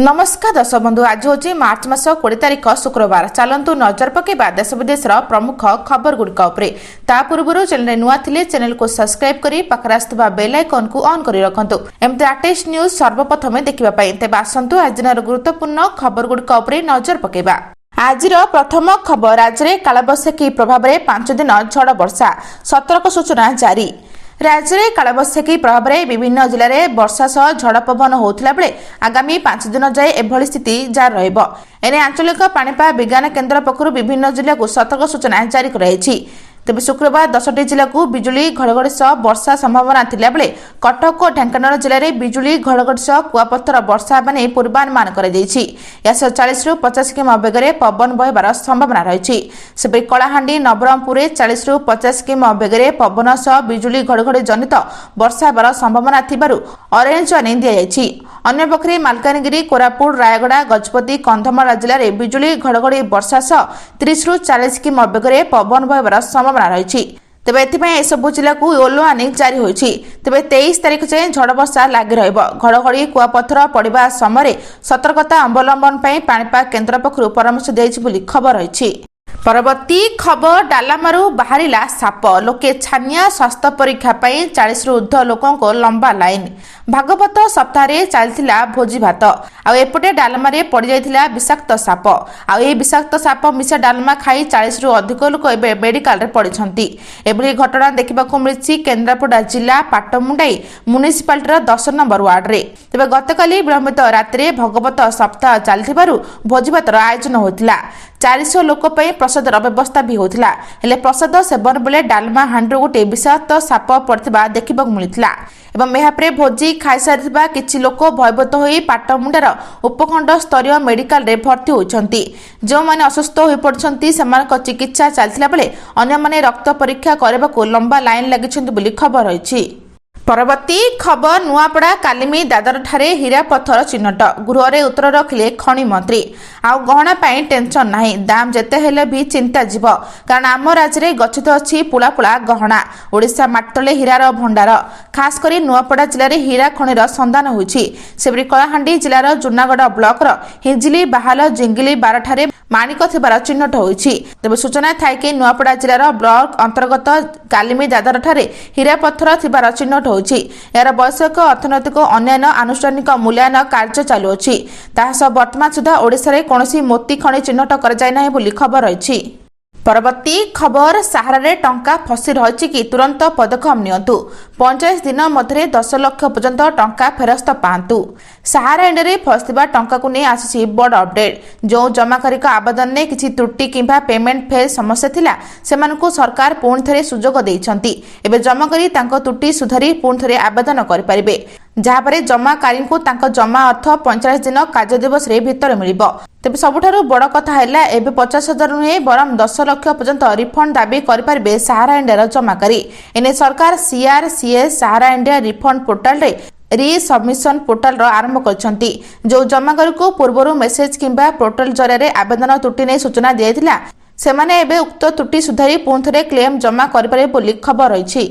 नमस्कार दर्शक बंधु आज हूँ मार्च मास 20 तारिख शुक्रवार। चलतु नजर पकेबा देश विदेश प्रमुख खबर गुड़िक ता पूर्व चैनल नुआ थिले चैनल को सब्सक्राइब करी पाखरे आसुवा बेल आइकन को ऑन करी रखंतु। एमती लेटेस्ट न्यूज सर्वप्रथमे देखिबा पई तेबे आसंतु आज दिनर गुरुत्वपूर्ण खबर गुड़िक नजर पकेबा। आज प्रथम खबर राज्य में कालबैशाखी प्रभाव में 5 दिन झड़ वर्षा सतर्क सूचना जारी। राज्य में कालबैशाखी प्रभाव में विभिन्न जिले में वर्षा सह झड़ पवन होता बेले आगामी 5 दिन जाए एभली स्थिति जारी रहिब। एने आंचलिक पाणीपाग विज्ञान केन्द्र पक्षरु विभिन्न जिला को सतर्क सूचना जारी कराई। तेज शुक्रवार 10टी जिला को बिजुली घड़घड़ी सह वर्षा संभावना थिला बेले कटक और ढेंकानाल जिले में बिजुली घड़घड़ी सह कुआपथर वर्षा बने पूर्वानुमान कर 40 ରୁ 50 किमी बेगरे पवन बहबार संभावना रही। सेपरी कलाहांडी नवरंगपुर 40 ରୁ 50 किमी बेगरे पवन सह बिजुली घड़घड़ी जनित वर्षा हेबार संभावना थिबारु ऑरेंज वार्निंग दिया जायछि। अन्य पक्षरे मालकानगिरी कोरापुट रायगड़ा गजपति कंधमाल जिले में बिजुली घड़घड़ी वर्षा सह 30 ରୁ 40 किमी बेगरे पवन बहबार संभावना रही। तेबे एथिपाई सबु जिला को येलो वार्निंग जारी होइछि। तेबे 23 तारिख जाए झड़ वर्षा लागि रहिब। घड़घड़ी कुआपथर पड़िबा समय सतर्कता अवलंबन पई पाणीपाग केन्द्र पक्षरु परामर्श दियाछि बोली खबर रहिछि। परवर्ती खबर डालामारू बाहरिला साप लोके छानिया स्वास्थ्य परीक्षा 40 ରୁ ऊर्ध्व लोकों लंबा लाइन। भागवत सप्ताह चलता भोजी भात आउटे डालमारे पड़ जाइथिला विषाक्त साप आउ विषाक्त साप मिशा डालमा खाई 40 ରୁ अधिक लोक एवं मेडिकल रे पड़ती। एभली घटना देखा मिली केन्द्रापड़ा जिला पाटमुंडाई म्युनिसिपालिटी 10 नंबर वार्ड रे। तेबे गतकाली विलंबित रात्रि भगवत सप्ताह चलथिबारु भोजी भातर आयोजन होतिला। 400 लोक प्रसादर व्यवस्था भी होतिला। हेले प्रसाद सेवन बेले डालमा हांडू गोटे विषाक्त साप पड़ता देखा मिलता एवं यापरे भोजी खाई सारिथिबा किछि लोक भयभीत होई पाटमुंडार उपखंड स्तरीय मेडिकल रे भर्ती होइछंती। जो माने अस्वस्थ होई पड़छंती सेमानक चिकित्सा चलथिला बेले अन्य माने रक्त परीक्षा करबाको लंबा लाइन लागिछंती बोली खबर रहिछि। परवर्ती खबर नुआपड़ा कालिमी दादर ठारे हीरा पत्थर चिन्हट गृह रे उत्तर रखिले खनि मंत्री। आउ गहना पाई टेंशन नाही दाम जेते हेले भी चिंता जीव कारण आम राज्य रे गच्छित अछि पुला पुला गहना। ओडिशा माटतले हीरार भंडार खास करी नुआपड़ा जिले रे हीरा खनिर संधान होइछि। सेबरी कलाहांडी जिलार जुनागढ़ ब्लॉक र हिंजिली बाहाल जिंगिली बार ठारे माणिक थिबार चिन्हट होइछि। तेबे सूचना थाय कि नुआपड़ा जिलार ब्लॉक अंतर्गत कालिमी दादर ठारे हीरा पत्थर थिबार चिन्हट यार वैषयिक अर्थनैतिक अन्यायन आनुष्ठानिक मूल्यांकन कार्य चालू अछि। ताहा वर्तमान सुधा ओडिशा रे कोनोसी मोती खनि चिन्हट कर जाय नाही बोली खबर रहिछि। परवर्ती खबर सहारा रे टंका फसी रही कि तुरंत पदक्षेप नियंतु 45 दिन मध्य 10 लाख पर्यंत टंका फेरस्त पांतु। सहारा इंडिया रे फसथिबा टंका को नै आसी बड़ अपडेट। जो जमाकारी आवेदन ने किछि त्रुटि किंबा पेमेंट फेल समस्या थिला सेमानकु सरकार पुण थरे सुजोग देइछंती। एबे जमाकारी तांको त्रुटि सुधारी पुण थरे आवेदन करि परिबे जहाँपर जमाकारी को तांको जमा अर्थ 45 दिन कार्य दिवस रे भितर मिलिबो। तेबे सबुठारु बड़ कथा हैला एबे 50,000 नुहे बरम 10 लाख पर्यंत रिफंड दाबी करि परिबे सहारा इंडिया जमाकारी। एने सरकार सीआरसीएस सहारा इंडिया रिफंड पोर्टल रे री सबमिशन पोर्टल आरंभ करछंती। जो जमाकारी को पूर्वरु मेसेज किंबा पोर्टल जरिया आवेदन त्रुटि नै सूचना दियाइथिला सेमाने एबे उक्त त्रुटि सुधारी पुण थरे क्लेम जमा करि परिबे बोली खबर रहिछि।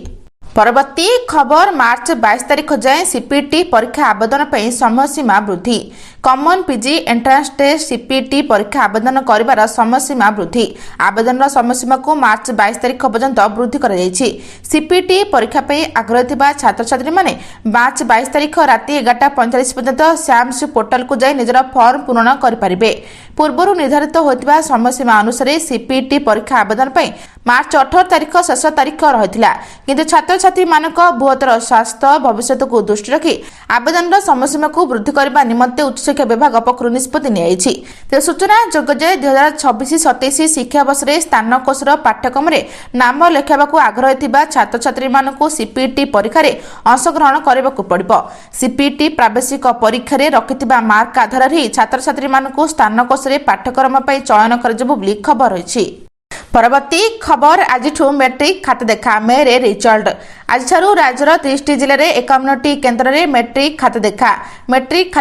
परवर्ती खबर मार्च 22 तारिख जाए सीपीटी परीक्षा आवेदन पर समय सीमा वृद्धि। Common PG entrance test CPT परीक्षा आवेदन करिवार समय सीमा वृद्धि। आवेदन समय सीमा को मार्च 22 तारिख पर्यंत वृद्धि कर जायछि। सीपीटी परीक्षा पे आग्रही थिबा छात्र छात्री माने मार्च 22 तारिख राति 11:45 पर्यंत सैम्स पोर्टल को जाय निजर फॉर्म पूर्ण करि परिबे। पूर्वरु निर्धारित होइतिबा समय सीमा अनुसार सीपीटी परीक्षा आवेदन पे मार्च 18 तारिख शेष तारिख रहिथिला किंतु छात्र छात्री मानक बृहत्तर स्वास्थ्य भविष्य को दृष्टि रखी आवेदन समय सीमा को वृद्धि करने निमंते उच्च शिक्षा विभाग पक्षरु निष्पत्ति नियाइछि। ते सूचना जोग्य जे 2026-27 शिक्षा वर्ष रे स्नातकोत्तर पाठ्यक्रम रे नाम लेखाबाकू आग्रही थिबा छात्र छात्री मानकू सीपीटी परीक्षा रे अंशग्रहण करबाकू पड़िबो। सीपीटी प्रावेशिक परीक्षा रे रखिथिबा मार्क आधार रे छात्र छात्री मानकू स्नातकोत्तर पाठ्यक्रम पई चयन करजबो बोली खबर होइछि। परवर्ती खबर आज मेट्रिक खाता देखा मे रे रिजल्ट आज राज्यर 30 जिले में 51 केन्द्र में मेट्रिक खाता देखा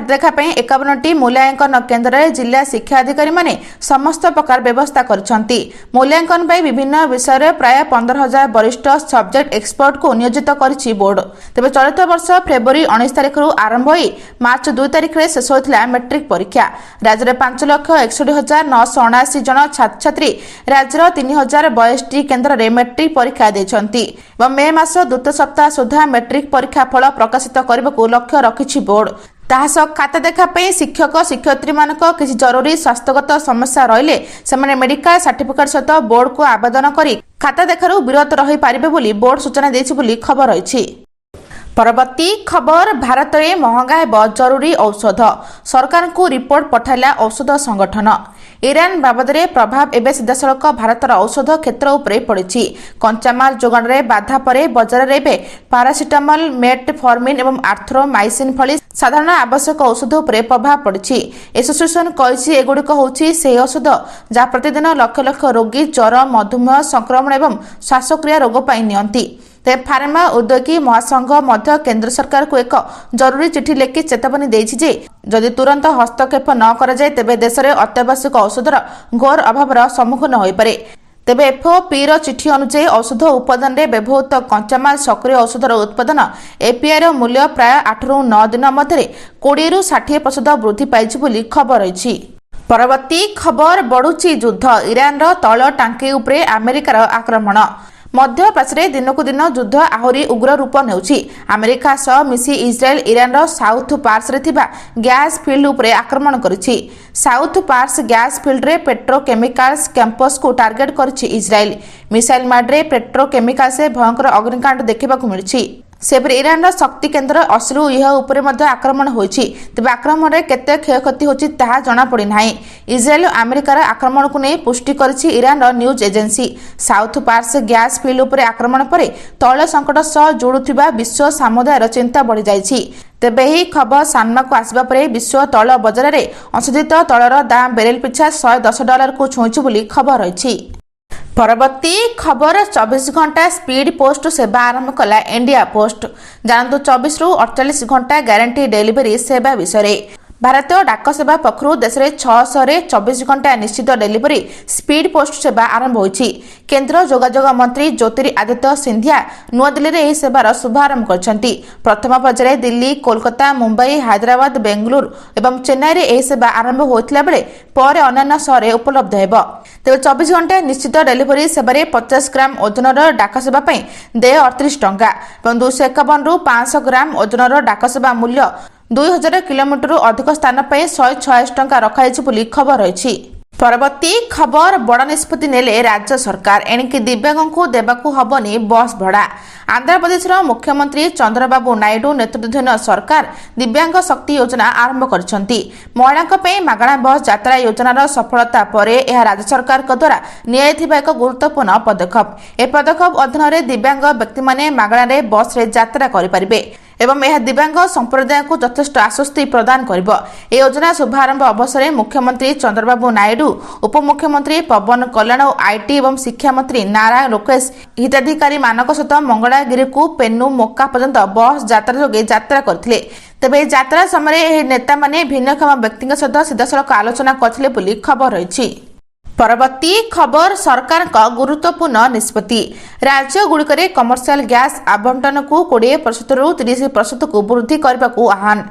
देखा 51 मूल्यांकन केन्द्र में जिला शिक्षा अधिकारी माने समस्त प्रकार व्यवस्था करछंती। मूल्यांकन पर विभिन्न विषय में प्राय 15,000 वरिष्ठ सब्जेक्ट एक्सपर्ट को नियोजित करिछि बोर्ड। तेज चलित वर्ष फेब्रुआरी 19 तारिख आरंभ हो मार्च 2 तारिख में शेष होता मेट्रिक परीक्षा। राज्य में 5,61,979 जन छात्र छात्री राज्यर 3,062 केन्द्र में मेट्रिक परीक्षा देछंती। मे मास द्वितीय सप्ताह सुधा मेट्रिक परीक्षा फल प्रकाशित करने को लक्ष्य रखिछि बोर्ड। ताहास खाता देखा शिक्षक शिक्षयित्री मानक किसी जरूरी स्वास्थ्यगत समस्या रहिले सेमाने मेडिकल सर्टिफिकेट सहित बोर्ड को आवेदन करी खाता देखारू विरत रही पारिबे बोली बोर्ड सूचना देछि बोली खबर रहिछि। परवर्ती खबर भारत में महंगा हेब जरूरी औषध सरकार को रिपोर्ट पठाइला औषध संगठन। ईरान बाबद प्रभाव एवं सीधासलख भारतर औषध क्षेत्र उपरे पड़ी। कंचामाल जोगाण में बाधा पर बजार में पारासिटामल मेटफॉर्मिन और आर्थ्रोमाइसिन भली साधारण आवश्यक औषध उपरे प्रभाव पड़ी। एसोसिएशन कही एगुड़िक होछि से औषध जहाँ प्रतिदिन लक्ष लक्ष रोगी ज्वर मधुमेह संक्रमण और श्वासक्रिया रोग पाई नियंती। तेज फार्मा उद्योगी महासंघ मध्य केंद्र सरकार को एक जरूरी चिठी लिखि चेतावनी देछि जे जदि तुरंत हस्तक्षेप न करा जाए तेबे देश में अत्यावश्यक औषधर घोर अभावर सम्मुखीन होई पारे। तेबे एफओपी चिठी अनुसार औषध उत्पादन में व्यवहृत कंचामाल सक्रिय औषधर उत्पादन एपीआई मूल्य प्राय 8 ରୁ 9 दिन मध्य 20 ରୁ 60% वृद्धि पाइछि बोली खबर रही। परवर्ती खबर बढ़ुची युद्ध ईरान तैल टांकी उपरे अमेरिकार आक्रमण। मध्य प्राच्य दिनकू दिन युद्ध आहरी उग्र रूप नेउछि। अमेरिका सह मिसी इस्राएल ईरान साउथ पार्स रे थिबा गैस फील्ड उपरे आक्रमण करिछि। साउथ पार्स गैस फील्ड रे पेट्रोकेमिकल्स कैंपस को टार्गेट करिछि इस्राएल। मिसाइल मार्डे पेट्रोकेमिकल्स से भयंकर अग्निकांड देखिबाकू मिलिछि। सेपरि ईरान शक्ति केन्द्र अस्लु यह उपरे मध्य आक्रमण होइछि। तेबे आक्रमण रे केते क्षयक्षति होछि ताहा जणा पड़ी नाही। इस्राएल अमेरिकार आक्रमण को नहीं पुष्टि करिछि Iran news agency. South Pars gas field उपरे आक्रमण पर तैल संकट सह जोड़ुथिबा विश्व समुदायर चिंता बढ़ी जाइछि। तेबे ही खबर सामना को आसबा परे विश्व तैल बजार में अंशोधित तैलर दाम बैरेल पिछा $110 को छुईछि बोली खबर रही। परवर्ती खबर 24 घंटा स्पीड पोस्ट सेवा आरंभ कला इंडिया पोस्ट। जानतु 24 ରୁ 48 घंटा ग्यारंटी डिलीवरी सेवा विषय। भारतीय डाक सेवा पक्षर देश में 600 रे 24 घंटा निश्चित डिलीवरी स्पीड पोस्ट सेवा आरंभ होइछि। केंद्र जोगाजोग मंत्री ज्योतिरादित्य सिंधिया नुआदिल्ली में यह सेवार शुभारंभ करछंती। प्रथम पर्यायर दिल्ली कोलकाता मुंबई हैदराबाद बेंगलुरु और चेन्नई में यह सेवा आरंभ होता बेले पर अन्य सहर उपलब्ध हेब। तेज 24 घंटा निश्चित डिलीवरी सेवार 50 ग्राम ओजनर डाक सेवा देय 38 टंका और 251 ରୁ 500 ग्राम ओजनर डाक सेवा मूल्य 2000 किलोमीटर अधिक स्थान पर 146 टंका रखाई बोली खबर रही। परवर्ती खबर बड़ निष्पत्ति नेले राज्य सरकार एणिकी दिव्यांग को देवाकू हबनी बस भड़ा। आंध्र प्रदेश मुख्यमंत्री चंद्रबाबू नायडू नेतृत्वाधीन सरकार दिव्यांग शक्ति योजना आरंभ करछंती। महिलांक पे मागଣା बस यात्रा योजनार सफलता पर यह राज्य सरकार द्वारा नियायथिबा एक गुरुत्वपूर्ण पदक्षेप। ए पदक्षेप अधीन दिव्यांग व्यक्ति माने मागଣାରେ बस रे यात्रा करिपारिबे एवं यह दिव्यांग संप्रदाय को यथेष्ट आश्वस्ति प्रदान करिब। ए योजना शुभारंभ अवसर में मुख्यमंत्री चंद्रबाबू नायडू उपमुख्यमंत्री पवन कल्याण और आईटी एवं शिक्षा मंत्री नारायण लोकेश हिताधिकारी मानक सहित मंगलागिरी को पेन्नू मोका पर्यंत बस यात्रा जोगे यात्रा करथिले। तेबे यात्रा समय नेता माने भिन्नक्षम व्यक्ति सहित सीधासलख आलोचना करथिले बोली खबर रही। परवर्ती खबर सरकार का गुरुत्वपूर्ण निष्पत्ति राज्य गुड़िक कमर्शियल गैस आवंटन को 20% ରୁ 30% को वृद्धि करने को आह्वान।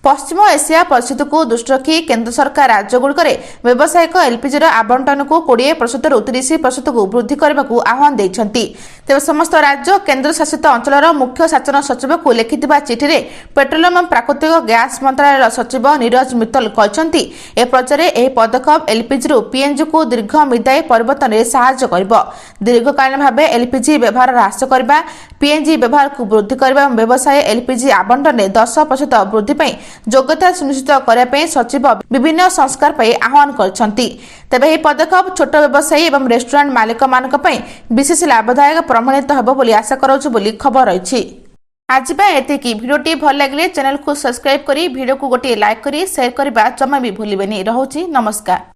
पश्चिम एशिया परिस्थिति को दृष्टि रखी केंद्र सरकार राज्य गुड़िक व्यावसायिक एलपीजी आवंटन को 20% ରୁ 30% को वृद्धि करने को आह्वान देइछंती। तेज समस्त राज्य केंद्र शासित अंचल मुख्य शासन सचिव को लिखिथिबा चिठी रे पेट्रोलियम और प्राकृतिक गैस मंत्रालय सचिव नीरज मित्तल कहछंती ए प्रचार ए पदक्षेप एलपीजी ରୁ पीएनजी को दीर्घ मिदाई परिवर्तन में सहायता करिबो। दीर्घकालीन भाव एलपीजी व्यवहार ह्रास करबा पीएनजी व्यवहार को वृद्धि करबा व्यवसाय एलपीजी आवंटन में 10% वृद्धि पई योग्यता सुनिश्चित करने सचिव विभिन्न संस्कार पर आह्वान करछंती। तेबे यह पदक्षेप छोट व्यवसायी और रेस्टोरेंट मालिक मानक पई विशेष लाभदायक प्रमाणित हेबो बोली आशा करूछु बोली खबर रही। आज एतिकी भिडियोटी भल लगे चैनल को सब्सक्राइब करी वीडियो को गोटे लाइक करी शेयर करबा जमा भी भूलिबेनी। रहउची नमस्कार।